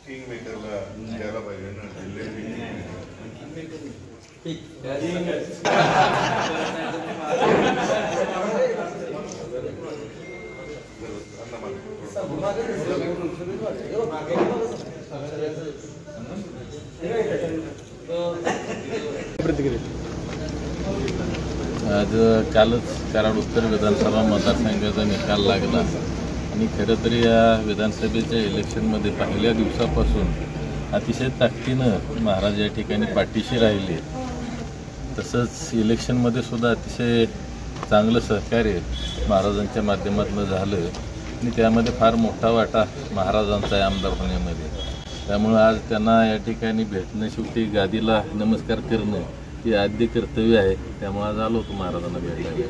King मेकरला द्यायला पाहिजे ना आज कालच कराड उत्तर विधानसभा मतदारसंघाचा निकाल लागला आणि खरं तरी या विधानसभेच्या इलेक्शनमध्ये पहिल्या दिवसापासून अतिशय ताकदीनं महाराज या ठिकाणी पाठीशी राहिले. तसंच इलेक्शनमध्ये सुद्धा अतिशय चांगलं सहकार्य महाराजांच्या माध्यमातून झालं आणि त्यामध्ये फार मोठा वाटा महाराजांचा आहे आमदार होण्यामध्ये. त्यामुळं आज त्यांना या ठिकाणी भेटणं, शेवटी गादीला नमस्कार करणं हे आद्य कर्तव्य आहे. त्यामुळे आज आलो होतो महाराजांना भेटायला.